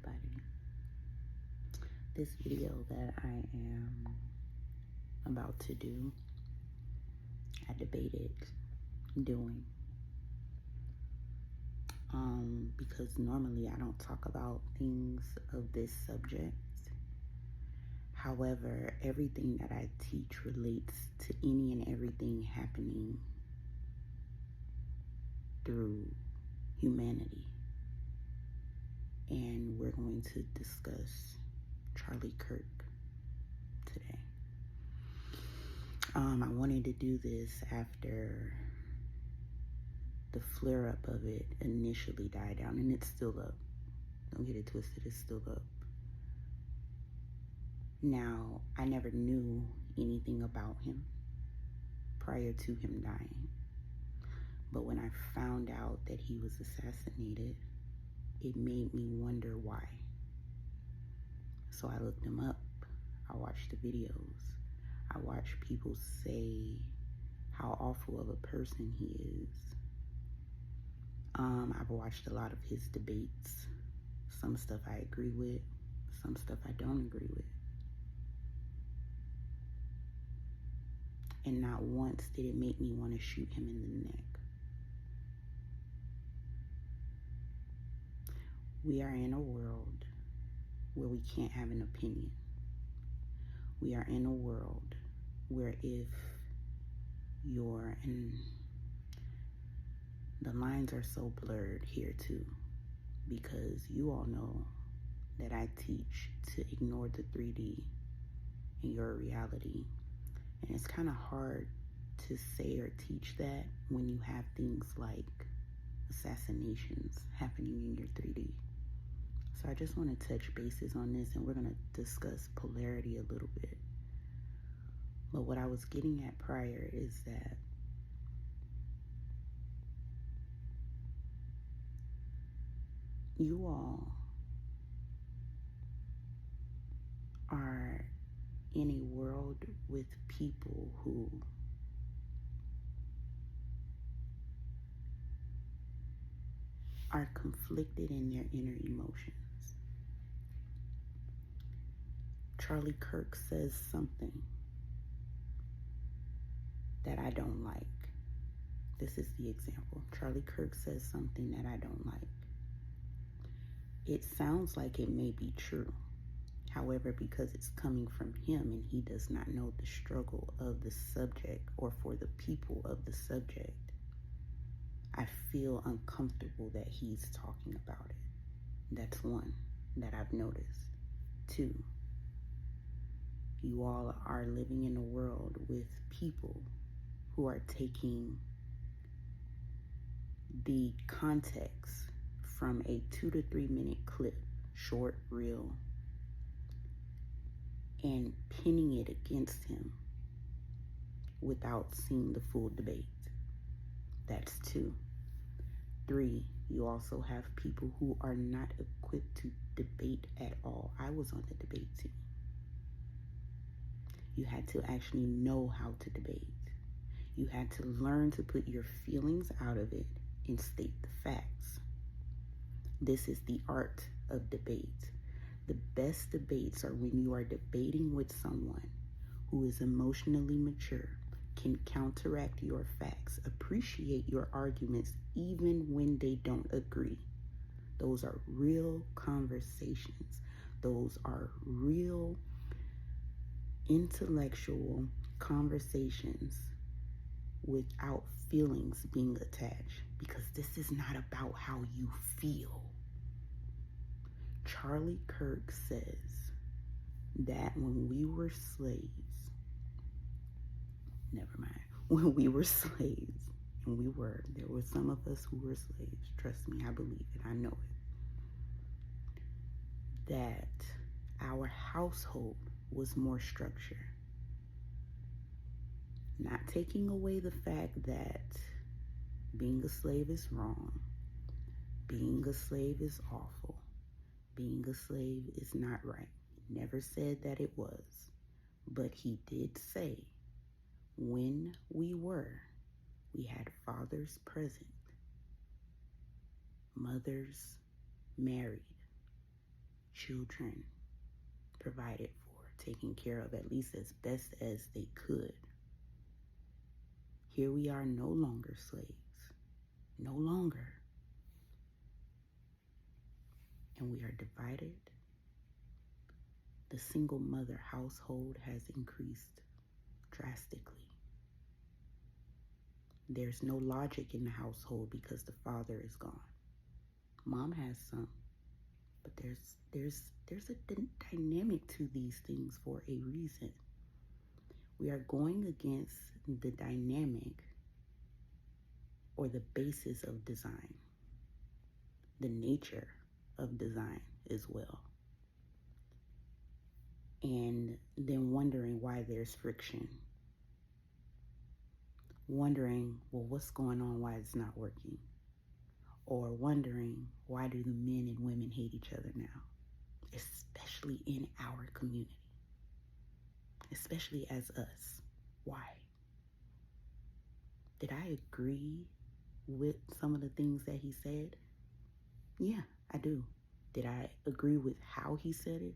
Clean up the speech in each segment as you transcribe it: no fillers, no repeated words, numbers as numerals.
everybody. This video that I am about to do, I debated doing because normally I don't talk about things of this subject. However, everything that I teach relates to any and everything happening through humanity. And we're going to discuss Charlie Kirk today. I wanted to do this after the flare-up of it initially died down, and it's still up. Don't get it twisted, it's still up. Now, I never knew anything about him prior to him dying. But when I found out that he was assassinated, it made me wonder why. So I looked him up. I watched the videos. I watched people say how awful of a person he is. I've watched a lot of his debates. Some stuff I agree with, some stuff I don't agree with. And not once did it make me want to shoot him in the neck. We are in a world where we can't have an opinion. We are in a world where if you're the lines are so blurred here too, because you all know that I teach to ignore the 3D in your reality. And it's kind of hard to say or teach that when you have things like assassinations happening in your 3D. So I just want to touch bases on this, and we're going to discuss polarity a little bit. But what I was getting at prior is that you all are in a world with people who are conflicted in their inner emotions. Charlie Kirk says something that I don't like. This is the example. Charlie Kirk says something that I don't like. It sounds like it may be true. However, because it's coming from him and he does not know the struggle of the subject or for the people of the subject, I feel uncomfortable that he's talking about it. That's one that I've noticed. Two, you all are living in a world with people who are taking the context from a 2 to 3 minute clip, short, reel, and pinning it against him without seeing the full debate. That's two. Three, you also have people who are not equipped to debate at all. I was on the debate team. You had to actually know how to debate. You had to learn to put your feelings out of it and state the facts. This is the art of debate. The best debates are when you are debating with someone who is emotionally mature, can counteract your facts, appreciate your arguments even when they don't agree. Those are real conversations. Those are real intellectual conversations without feelings being attached, because this is not about how you feel. Charlie Kirk says that when we were slaves, when we were slaves, and there were some of us who were slaves, trust me, I believe it, I know it, that our household was more structured. Not taking away the fact that being a slave is wrong, being a slave is awful, being a slave is not right. He never said that it was, but he did say when we had fathers present, mothers married, children provided for, taken care of, at least as best as they could. Here we are, no longer slaves, no longer. And we are divided. The single mother household has increased drastically. There's no logic in the household because the father is gone. Mom has some, but there's a dynamic to these things for a reason. We are going against the dynamic or the basis of design, the nature of design as well. And then wondering why there's friction. Wondering, well, what's going on, why it's not working? Or wondering, why do the men and women hate each other now? Especially in our community. Especially as us. Why? Did I agree with some of the things that he said? Yeah, I do. Did I agree with how he said it?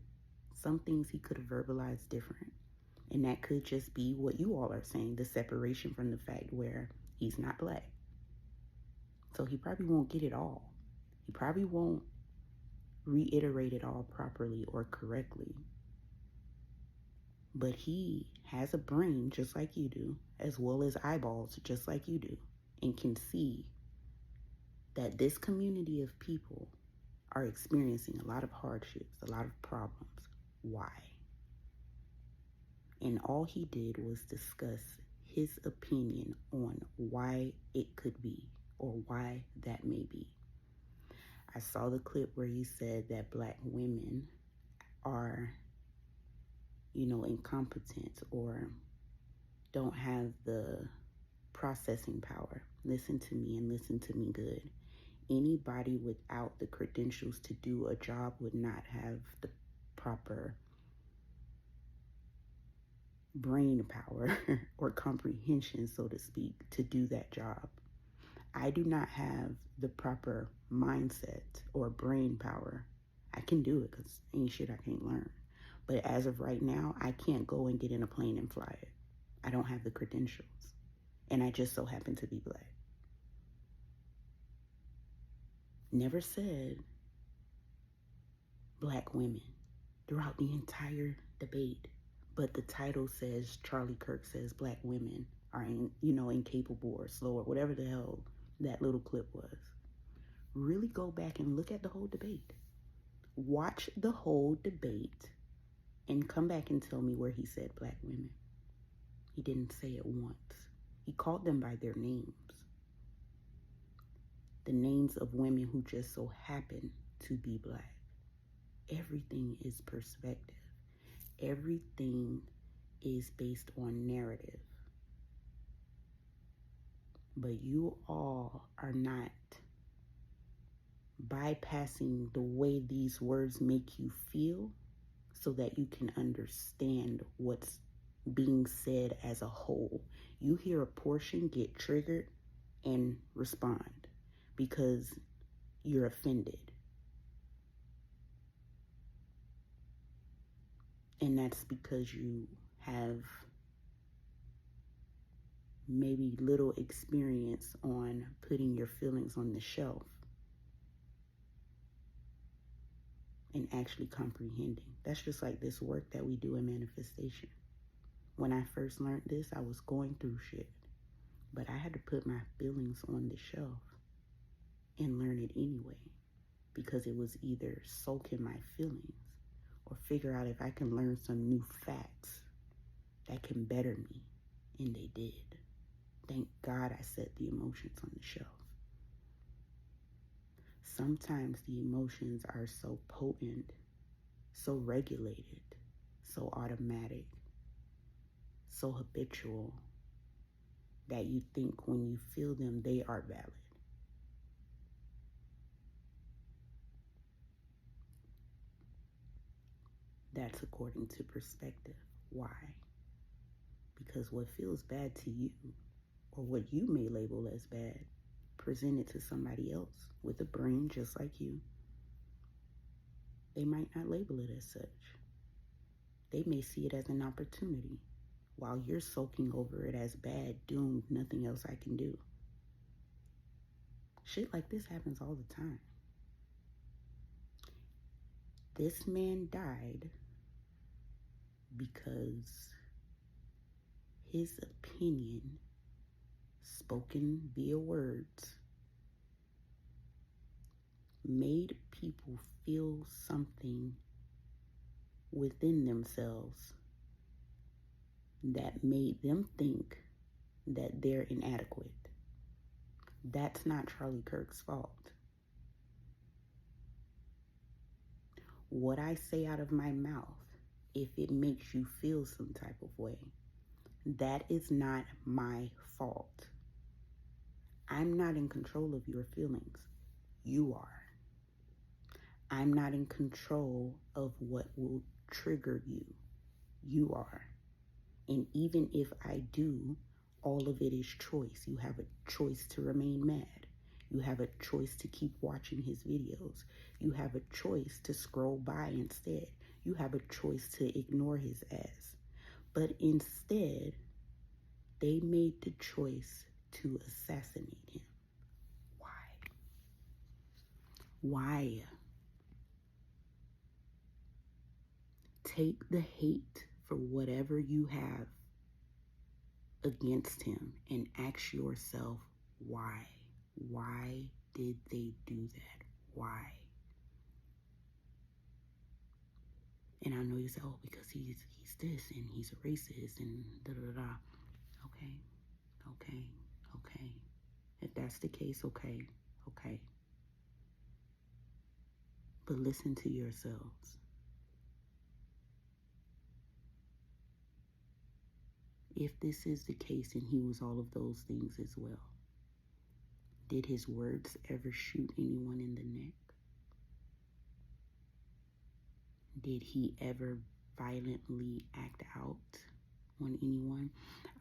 Some things he could have verbalized different. And that could just be what you all are saying, the separation from the fact where he's not black. So he probably won't get it all. He probably won't reiterate it all properly or correctly. But he has a brain just like you do, as well as eyeballs just like you do, and can see that this community of people are experiencing a lot of hardships, a lot of problems. Why? And all he did was discuss his opinion on why it could be or why that may be. I saw the clip where he said that black women are, incompetent or don't have the processing power. Listen to me and listen to me good. Anybody without the credentials to do a job would not have the proper brain power or comprehension, so to speak, to do that job. I do not have the proper mindset or brain power. I can do it because ain't shit I can't learn. But as of right now, I can't go and get in a plane and fly it. I don't have the credentials. And I just so happen to be black. Never said black women throughout the entire debate. But the title says, Charlie Kirk says black women are, incapable or slow or whatever the hell that little clip was. Really go back and look at the whole debate. Watch the whole debate and come back and tell me where he said black women. He didn't say it once. He called them by their names. The names of women who just so happen to be black. Everything is perspective. Everything is based on narrative. But you all are not bypassing the way these words make you feel so that you can understand what's being said as a whole. You hear a portion, get triggered, and respond because you're offended. And that's because you have maybe little experience on putting your feelings on the shelf and actually comprehending. That's just like this work that we do in manifestation. When I first learned this, I was going through shit, but I had to put my feelings on the shelf and learn it anyway, because it was either soak in my feelings or figure out if I can learn some new facts that can better me. And they did. Thank God I set the emotions on the shelf. Sometimes the emotions are so potent, so regulated, so automatic, so habitual, that you think when you feel them, they are valid. That's according to perspective. Why? Because what feels bad to you, or what you may label as bad, presented to somebody else with a brain just like you, They might not label it as such. They may see it as an opportunity, while you're soaking over it as bad, doomed, nothing else I can do. Shit like this happens all the time. This man died because his opinion, spoken via words, made people feel something within themselves that made them think that they're inadequate. That's not Charlie Kirk's fault. What I say out of my mouth, if it makes you feel some type of way, that is not my fault. I'm not in control of your feelings. You are. I'm not in control of what will trigger you. You are. And even if I do, all of it is choice. You have a choice to remain mad. You have a choice to keep watching his videos. You have a choice to scroll by instead. You have a choice to ignore his ass. But instead, they made the choice to assassinate him. Why? Why? Take the hate for whatever you have against him and ask yourself why. Why did they do that? Why? And I know you say, oh, because he's this and he's a racist and da da da. Okay. If that's the case, okay. But listen to yourselves. If this is the case and he was all of those things as well, did his words ever shoot anyone in the neck? Did he ever violently act out on anyone?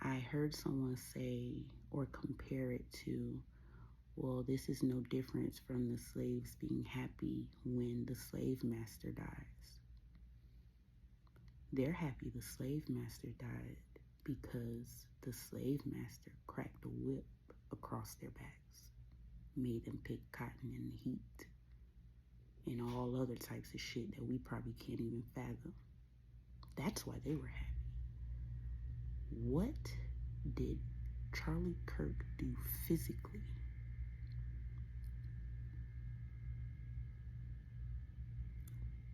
I heard someone say or compare it to, well, this is no difference from the slaves being happy when the slave master dies. They're happy the slave master died because the slave master cracked a whip across their backs, made them pick cotton in the heat, and all other types of shit that we probably can't even fathom. That's why they were happy. What did Charlie Kirk do physically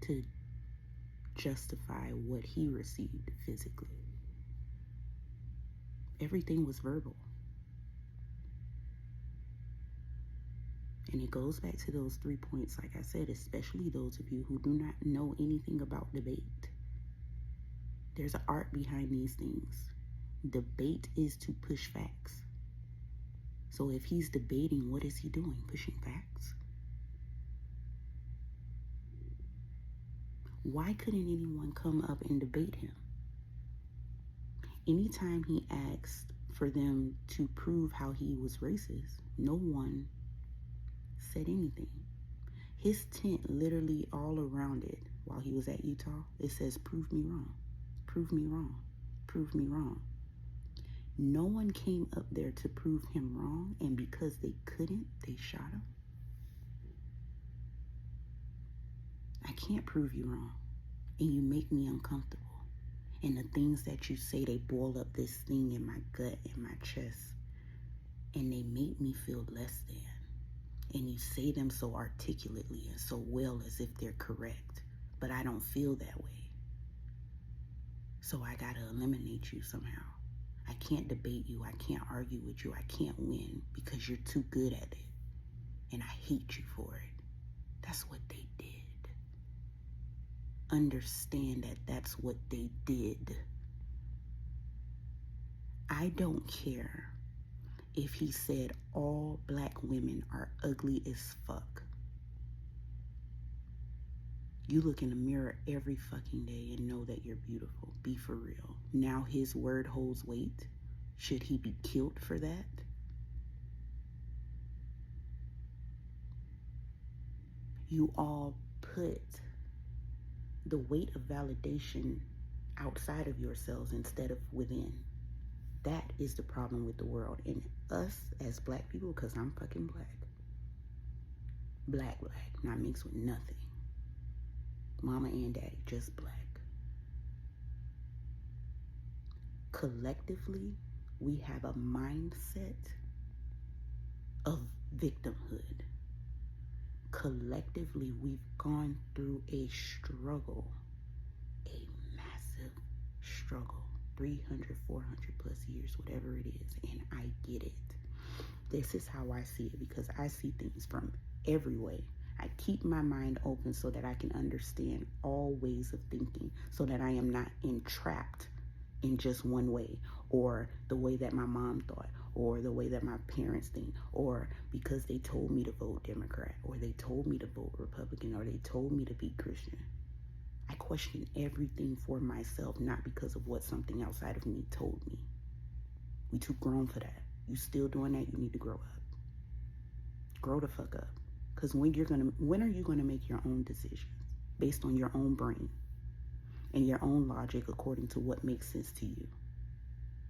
to justify what he received physically? Everything was verbal. And it goes back to those 3 points, like I said, especially those of you who do not know anything about debate. There's an art behind these things. Debate is to push facts. So if he's debating, what is he doing? Pushing facts? Why couldn't anyone come up and debate him? Anytime he asked for them to prove how he was racist, no one said anything. His tent, literally all around it, while he was at Utah, it says, prove me wrong, prove me wrong, prove me wrong. No one came up there to prove him wrong, and because they couldn't, they shot him. I can't prove you wrong, and you make me uncomfortable. And the things that you say, they boil up this thing in my gut, in my chest, and they make me feel less than. And you say them so articulately and so well as if they're correct, but I don't feel that way. So I gotta eliminate you somehow. I can't debate you. I can't argue with you. I can't win because you're too good at it. And I hate you for it. That's what they did. Understand that that's what they did. I don't care if he said all black women are ugly as fuck. You look in the mirror every fucking day and know that you're beautiful. Be for real. Now his word holds weight. Should he be killed for that? You all put the weight of validation outside of yourselves instead of within. That is the problem with the world. And us as black people, because I'm fucking black. Black, not mixed with nothing. Mama and daddy, just black. Collectively, we have a mindset of victimhood. Collectively, we've gone through a struggle, a massive struggle, 300, 400 plus years, whatever it is, and I get it. This is how I see it, because I see things from every way. I keep my mind open so that I can understand all ways of thinking, so that I am not entrapped in just one way, or the way that my mom thought, or the way that my parents think, or because they told me to vote Democrat, or they told me to vote Republican, or they told me to be Christian. I question everything for myself, not because of what something outside of me told me. We too grown for that. You still doing that, you need to grow up. Grow the fuck up. Because when are you gonna make your own decisions based on your own brain and your own logic according to what makes sense to you,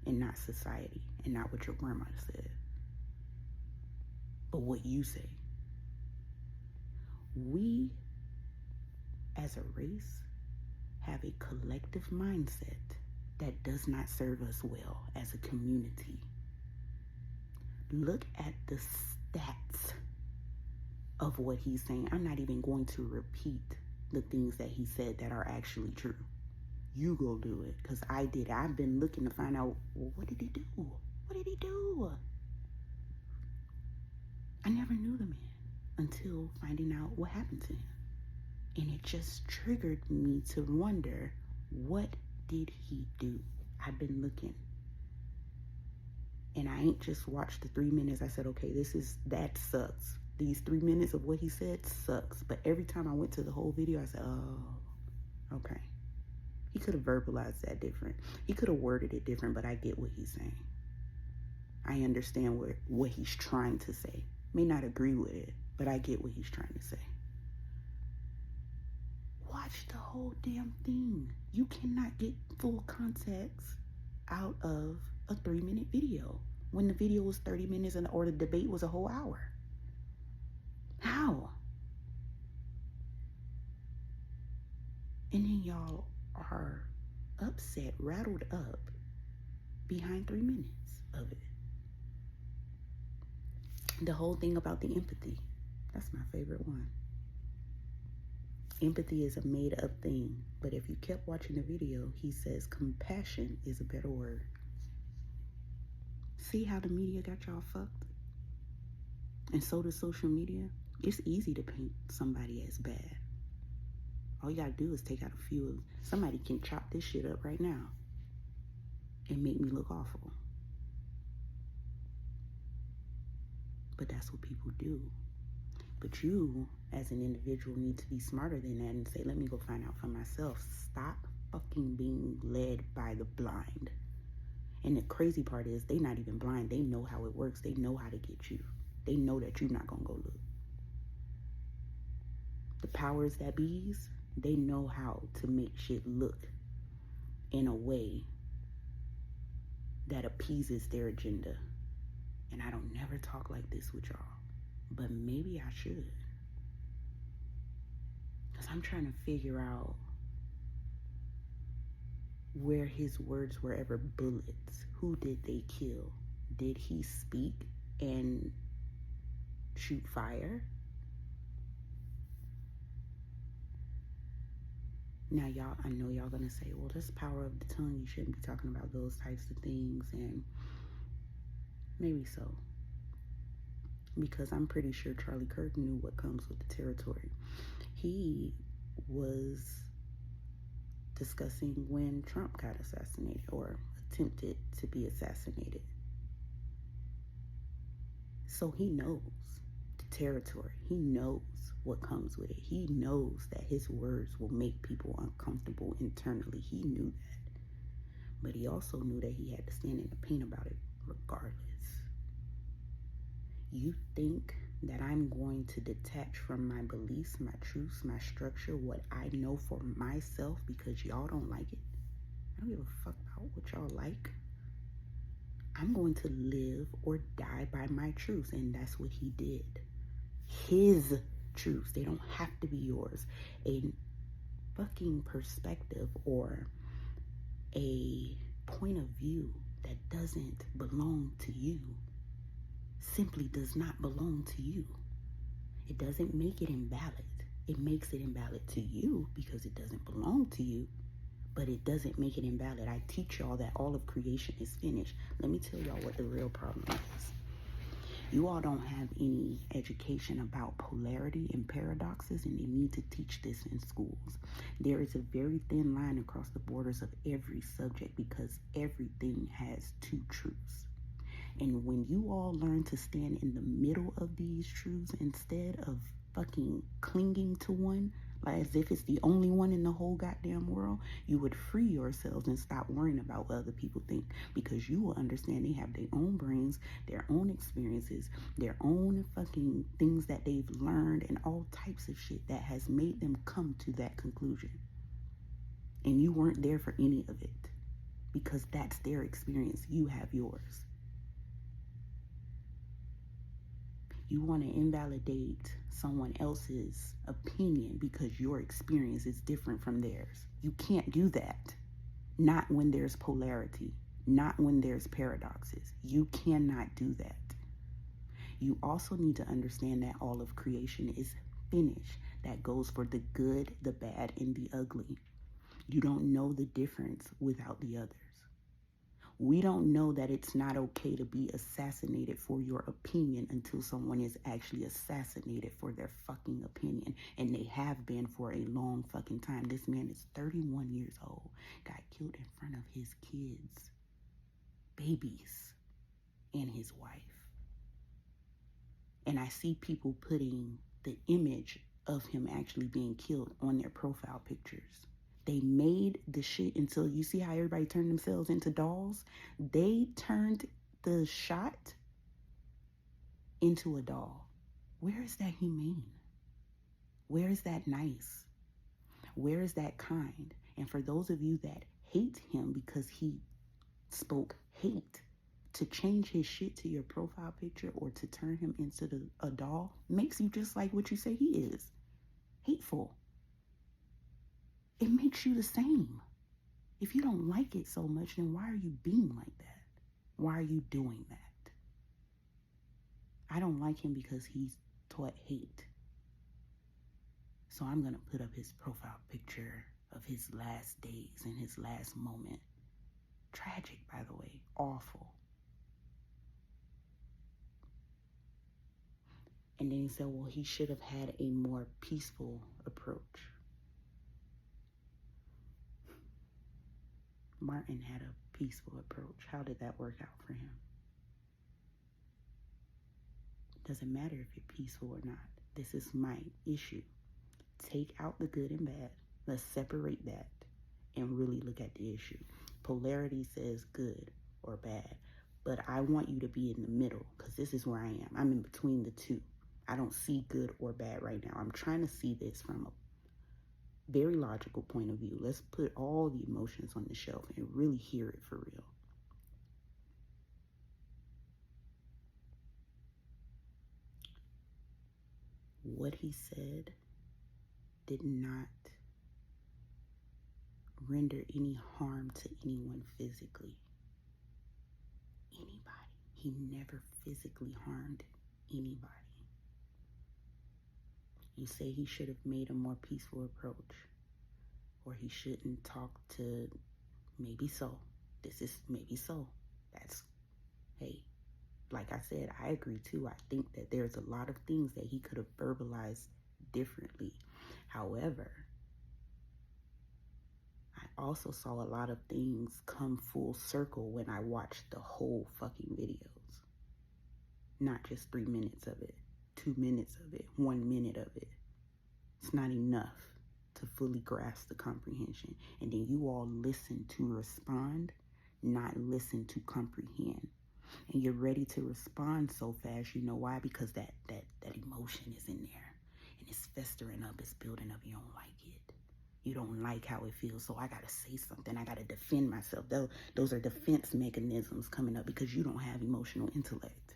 and not society, and not what your grandma said, but what you say? We, as a race, have a collective mindset that does not serve us well as a community. Look at the stats of what he's saying. I'm not even going to repeat the things that he said that are actually true. You go do it, because I did. I've been looking to find out, well, what did he do? What did he do? I never knew the man until finding out what happened to him. And it just triggered me to wonder, what did he do? I've been looking. And I ain't just watched the 3 minutes. I said, okay, that sucks. These 3 minutes of what he said sucks. But every time I went to the whole video, I said, oh, okay. He could have verbalized that different. He could have worded it different, but I get what he's saying. I understand what he's trying to say. May not agree with it, but I get what he's trying to say. Watch the whole damn thing. You cannot get full context out of a 3-minute video when the video was 30 minutes or the debate was a whole hour. How? And then y'all are upset, rattled up behind 3 minutes of it. The whole thing about the empathy, that's my favorite one. Empathy is a made up thing, but if you kept watching the video, he says compassion is a better word. See how the media got y'all fucked? And so does social media. It's easy to paint somebody as bad. All you gotta do is take out a few of, somebody can chop this shit up right now and make me look awful. But that's what people do. But you, as an individual, need to be smarter than that and say, let me go find out for myself. Stop fucking being led by the blind. And the crazy part is, they not even blind. They know how it works. They know how to get you. They know that you're not gonna go look. The powers that be's, they know how to make shit look in a way that appeases their agenda. And I don't never talk like this with y'all, but maybe I should. Because I'm trying to figure out where his words were ever bullets. Who did they kill? Did he speak and shoot fire? Now, y'all, I know y'all gonna say, well, that's power of the tongue. You shouldn't be talking about those types of things, and maybe so. Because I'm pretty sure Charlie Kirk knew what comes with the territory. He was discussing when Trump got assassinated, or attempted to be assassinated. So he knows the territory. He knows what comes with it. He knows that his words will make people uncomfortable internally. He knew that. But he also knew that he had to stand in the pain about it regardless. You think that I'm going to detach from my beliefs, my truths, my structure, what I know for myself, because y'all don't like it. I don't give a fuck about what y'all like. I'm going to live or die by my truths, and that's what he did. His truths, they don't have to be yours. A fucking perspective or a point of view that doesn't belong to you simply does not belong to you. It doesn't make it invalid. It makes it invalid to you because it doesn't belong to you, but it doesn't make it invalid. I teach y'all that all of creation is finished. Let me tell y'all what the real problem is. You all don't have any education about polarity and paradoxes, and they need to teach this in schools. There is a very thin line across the borders of every subject because everything has two truths. And when you all learn to stand in the middle of these truths instead of fucking clinging to one, like as if it's the only one in the whole goddamn world, you would free yourselves and stop worrying about what other people think, because you will understand they have their own brains, their own experiences, their own fucking things that they've learned, and all types of shit that has made them come to that conclusion. And you weren't there for any of it because that's their experience. You have yours. You want to invalidate someone else's opinion because your experience is different from theirs. You can't do that. Not when there's polarity, not when there's paradoxes. You cannot do that. You also need to understand that all of creation is finished. That goes for the good, the bad, and the ugly. You don't know the difference without the others. We don't know that it's not okay to be assassinated for your opinion until someone is actually assassinated for their fucking opinion. And they have been for a long fucking time. This man is 31 years old, got killed in front of his kids, babies, and his wife. And I see people putting the image of him actually being killed on their profile pictures. They made the shit until you see how everybody turned themselves into dolls. They turned the shot into a doll. Where is that humane? Where is that nice? Where is that kind? And for those of you that hate him because he spoke hate, to change his shit to your profile picture or to turn him into a doll makes you just like what you say he is. Hateful. It makes you the same. If you don't like it so much, then why are you being like that? Why are you doing that? I don't like him because he's taught hate. So I'm going to put up his profile picture of his last days and his last moment. Tragic, by the way. Awful. And then he said, well, he should have had a more peaceful approach. Martin had a peaceful approach. How did that work out for him? Doesn't matter if you're peaceful or not. This is my issue. Take out the good and bad. Let's separate that and really look at the issue. Polarity says good or bad, but I want you to be in the middle because this is where I am. I'm in between the two. I don't see good or bad right now. I'm trying to see this from a very logical point of view. Let's put all the emotions on the shelf and really hear it for real. What he said did not render any harm to anyone physically. Anybody. He never physically harmed anybody. You say he should have made a more peaceful approach, or he shouldn't talk to, maybe so. This is maybe so. That's, hey, like I said, I agree too. I think that there's a lot of things that he could have verbalized differently. However, I also saw a lot of things come full circle when I watched the whole fucking videos. Not just 3 minutes of it, 2 minutes of it, 1 minute of it. It's not enough to fully grasp the comprehension. And then you all listen to respond, not listen to comprehend. And you're ready to respond so fast. You know why? Because that emotion is in there. And it's festering up. It's building up. You don't like it. You don't like how it feels. So I got to say something. I got to defend myself. Those are defense mechanisms coming up because you don't have emotional intellect.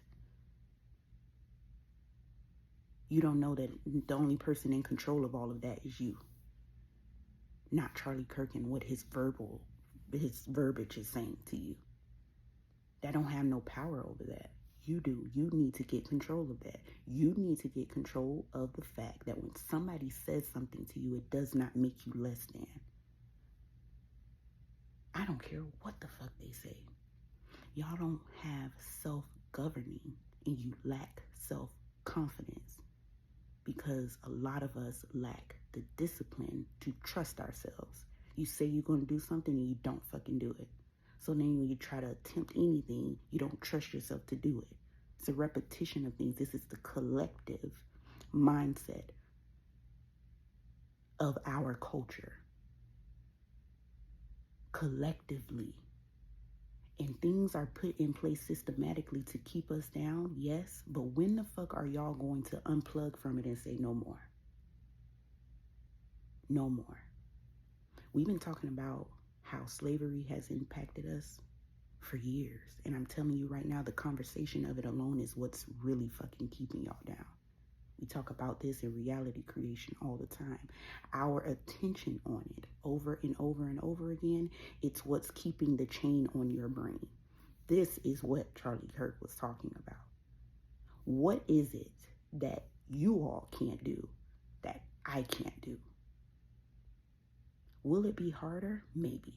You don't know that the only person in control of all of that is you. Not Charlie Kirk and what his verbiage is saying to you. That don't have no power over that. You do. You need to get control of that. You need to get control of the fact that when somebody says something to you, it does not make you less than. I don't care what the fuck they say. Y'all don't have self-governing and you lack self-confidence because a lot of us lack the discipline to trust ourselves. You say you're going to do something and you don't fucking do it. So then when you try to attempt anything, you don't trust yourself to do it. It's a repetition of things. This is the collective mindset of our culture. Collectively. And things are put in place systematically to keep us down, yes. But when the fuck are y'all going to unplug from it and say no more? No more. We've been talking about how slavery has impacted us for years. And I'm telling you right now, the conversation of it alone is what's really fucking keeping y'all down. We talk about this in reality creation all the time. Our attention on it over and over and over again, it's what's keeping the chain on your brain. This is what Charlie Kirk was talking about. What is it that you all can't do that I can't do? Will it be harder? Maybe.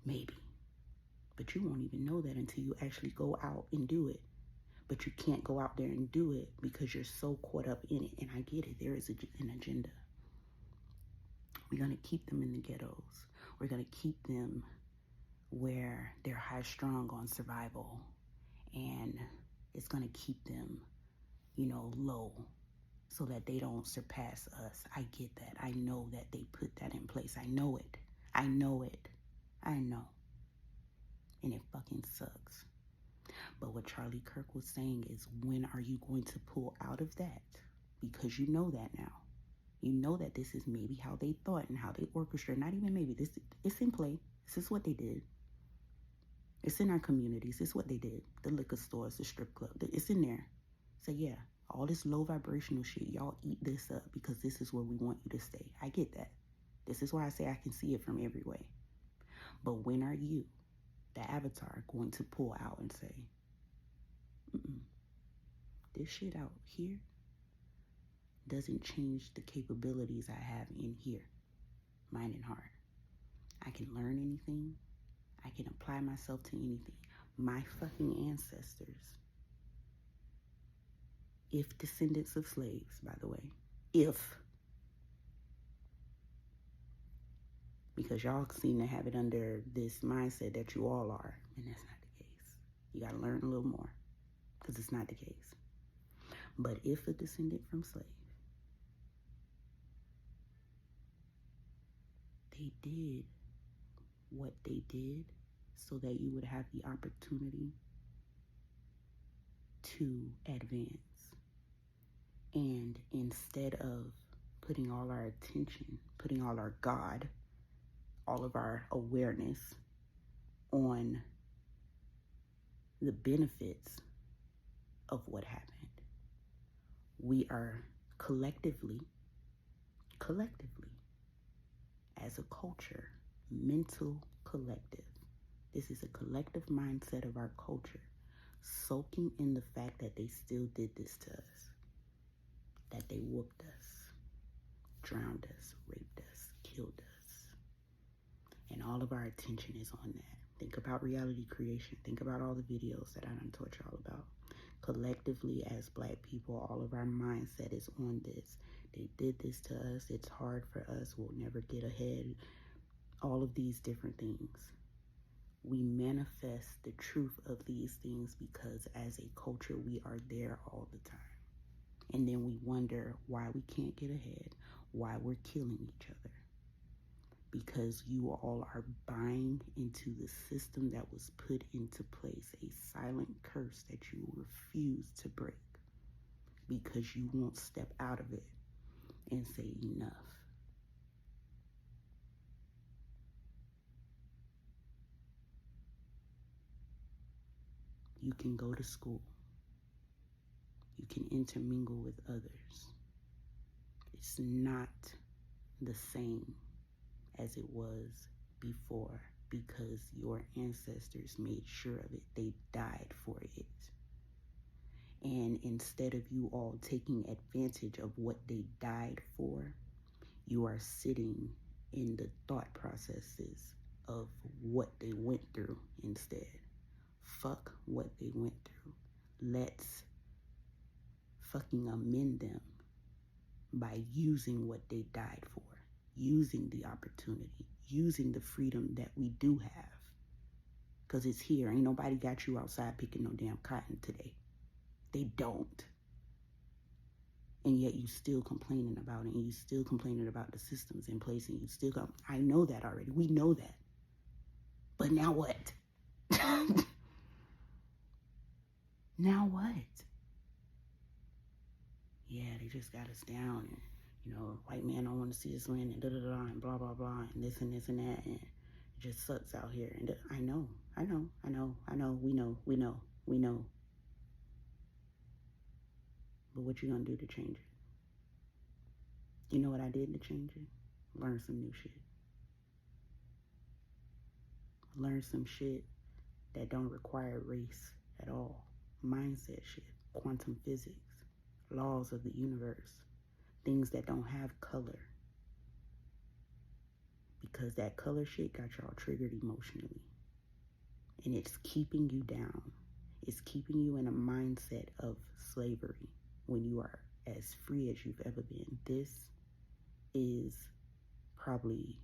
Maybe. But you won't even know that until you actually go out and do it. But you can't go out there and do it because you're so caught up in it. And I get it. There is an agenda. We're going to keep them in the ghettos. We're going to keep them where they're high strung on survival. And it's going to keep them, low so that they don't surpass us. I get that. I know that they put that in place. I know it. I know it. I know. And it fucking sucks. But what Charlie Kirk was saying is, when are you going to pull out of that? Because you know that now. You know that this is maybe how they thought and how they orchestrated. Not even maybe. It's in play. This is what they did. It's in our communities. It's what they did. The liquor stores, the strip club. It's in there. So yeah, all this low vibrational shit, y'all eat this up because this is where we want you to stay. I get that. This is why I say I can see it from every way. But when are you, the avatar, going to pull out and say, this shit out here doesn't change the capabilities I have in here, mind and heart. I can learn anything. I can apply myself to anything. My fucking ancestors, if descendants of slaves, by the way, because y'all seem to have it under this mindset that you all are, and that's not the case. You got to learn a little more because it's not the case. But if a descendant from slave, they did what they did so that you would have the opportunity to advance. And instead of putting all our attention, putting all our God, all of our awareness on the benefits of what happened, we are collectively, as a culture, mental collective. This is a collective mindset of our culture, soaking in the fact that they still did this to us, that they whooped us, drowned us, raped us, killed us. And all of our attention is on that. Think about reality creation. Think about all the videos that I done taught y'all about. Collectively, as Black people, all of our mindset is on this. They did this to us. It's hard for us. We'll never get ahead. All of these different things. We manifest the truth of these things because as a culture, we are there all the time. And then we wonder why we can't get ahead, why we're killing each other. because you all are buying into the system that was put into place, a silent curse that you refuse to break because you won't step out of it and say enough. You can go to school. You can intermingle with others. It's not the same as it was before because your ancestors made sure of it. They died for it. And instead of you all taking advantage of what they died for, you are sitting in the thought processes of what they went through instead. Fuck what they went through. Let's fucking amend them by using what they died for, using the opportunity, using the freedom that we do have. Because it's here. Ain't nobody got you outside picking no damn cotton today. They don't. And yet you still complaining about it, and you still complaining about the systems in place, and you still go, I know that already. We know that. But now what? Now what? Yeah, they just got us down, and white man don't want to see us win, and da da da, and blah blah blah, and this and this and that, and it just sucks out here. And I know. We know. But what you gonna do to change it? You know what I did to change it? Learn some new shit. Learn some shit that don't require race at all. Mindset shit, quantum physics, laws of the universe, things that don't have color. Because that color shit got y'all triggered emotionally. And it's keeping you down. It's keeping you in a mindset of slavery when you are as free as you've ever been. This is probably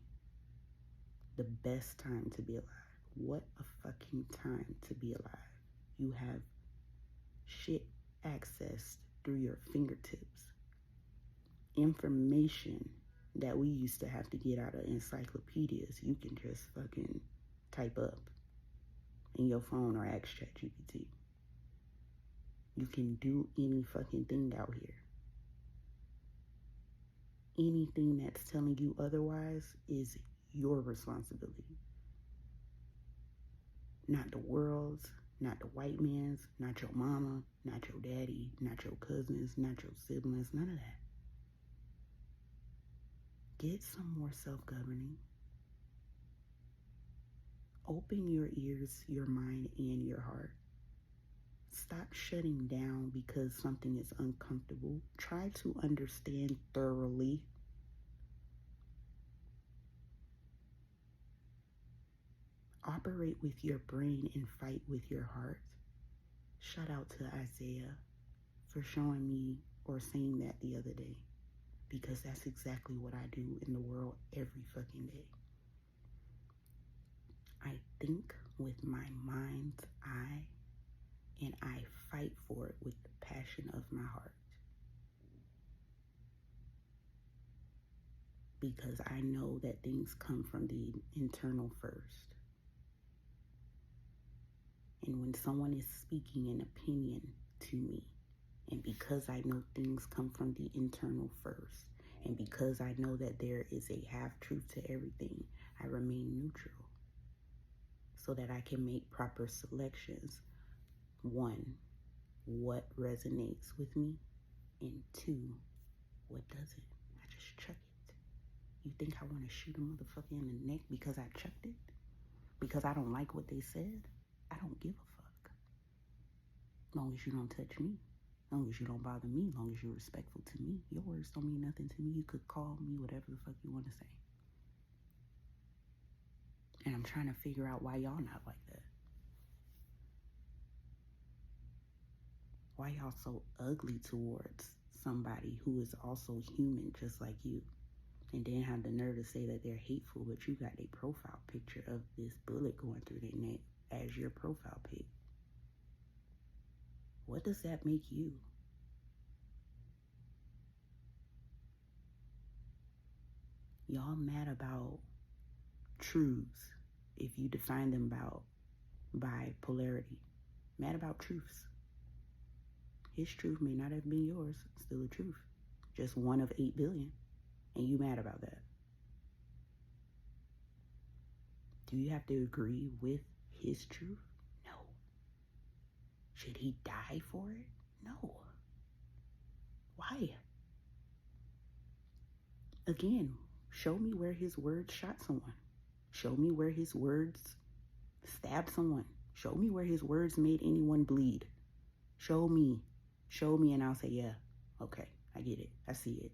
the best time to be alive. What a fucking time to be alive. You have shit accessed through your fingertips. Information that we used to have to get out of encyclopedias, you can just fucking type up in your phone or ask ChatGPT. You can do any fucking thing out here. Anything that's telling you otherwise is your responsibility. Not the world's, not the white man's, not your mama, not your daddy, not your cousins, not your siblings, none of that. Get some more self-governing. Open your ears, your mind, and your heart. Stop shutting down because something is uncomfortable. Try to understand thoroughly. Operate with your brain and fight with your heart. Shout out to Isaiah for showing me or saying that the other day, because that's exactly what I do in the world every fucking day. I think with my mind's eye, and I fight for it with the passion of my heart. Because I know that things come from the internal first. And when someone is speaking an opinion to me, and because I know things come from the internal first, and because I know that there is a half-truth to everything, I remain neutral so that I can make proper selections. One, what resonates with me? And two, what doesn't? I just chuck it. You think I want to shoot a motherfucker in the neck because I chucked it? Because I don't like what they said? I don't give a fuck. As long as you don't touch me. As long as you don't bother me. As long as you're respectful to me. Your words don't mean nothing to me. You could call me whatever the fuck you want to say. And I'm trying to figure out why y'all not like that. Why y'all so ugly towards somebody who is also human just like you? And then have the nerve to say that they're hateful, but you got a profile picture of this bullet going through their neck as your profile pic. What does that make you? Y'all mad about truths if you define them by polarity. Mad about truths. His truth may not have been yours, still a truth. Just one of 8 billion. And you mad about that. Do you have to agree with his truth? No. Should he die for it? No. Why? Again, show me where his words shot someone. Show me where his words stabbed someone. Show me where his words made anyone bleed. Show me. Show me and I'll say, yeah, okay, I get it. I see it.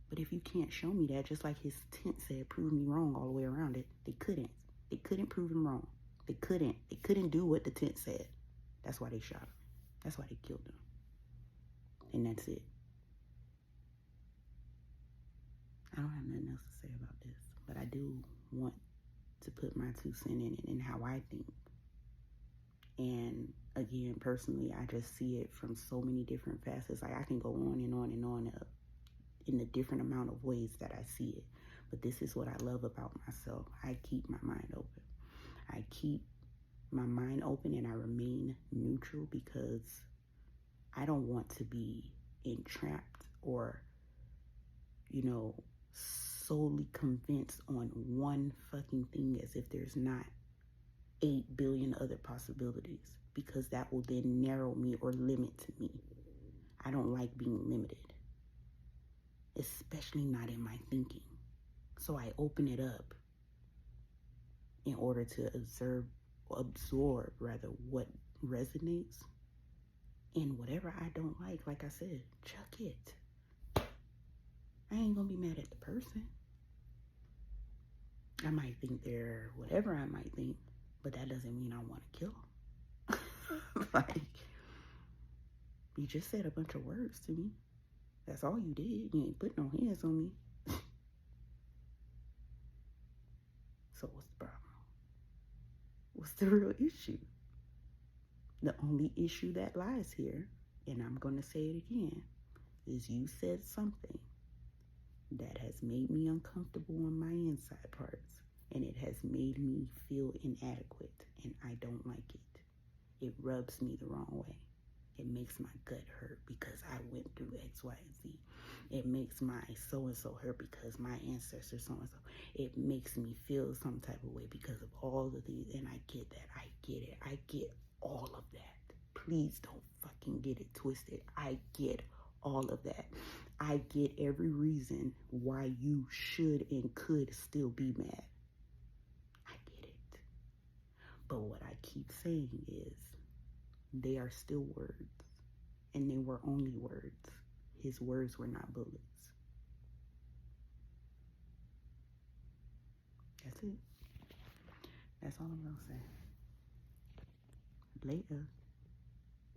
But if you can't show me that, just like his tent said, prove me wrong all the way around it, they couldn't. They couldn't prove him wrong. They couldn't. They couldn't do what the tent said. That's why they shot him. That's why they killed him. And that's it. I don't have nothing else to say about this, but I do want to put my 2 cents in it and how I think. And again, personally, I just see it from so many different facets. Like I can go on and on and on in the different amount of ways that I see it. But this is what I love about myself. I keep my mind open. I keep my mind open and I remain neutral because I don't want to be entrapped or, solely convinced on one fucking thing as if there's not 8 billion other possibilities, because that will then narrow me or limit me. I don't like being limited, especially not in my thinking. So I open it up in order to absorb what resonates, and whatever I don't like I said, chuck it. I ain't gonna be mad at the person. I might think they're whatever I might think, but that doesn't mean I want to kill them. Like, you just said a bunch of words to me. That's all you did. You ain't put no hands on me. So what's the problem? What's the real issue? The only issue that lies here, and I'm going to say it again, is you said something that has made me uncomfortable on my inside parts, and it has made me feel inadequate, and I don't like it. It rubs me the wrong way. It makes my gut hurt because I went through X, Y, and Z. It makes my so-and-so hurt because my ancestors so-and-so. It makes me feel some type of way because of all of these, and I get that. I get it. I get all of that. Please don't fucking get it twisted. I get all of that. I get every reason why you should and could still be mad. I get it. But what I keep saying is, they are still words, and they were only words. His words were not bullets. That's it. That's all I'm gonna say. Later.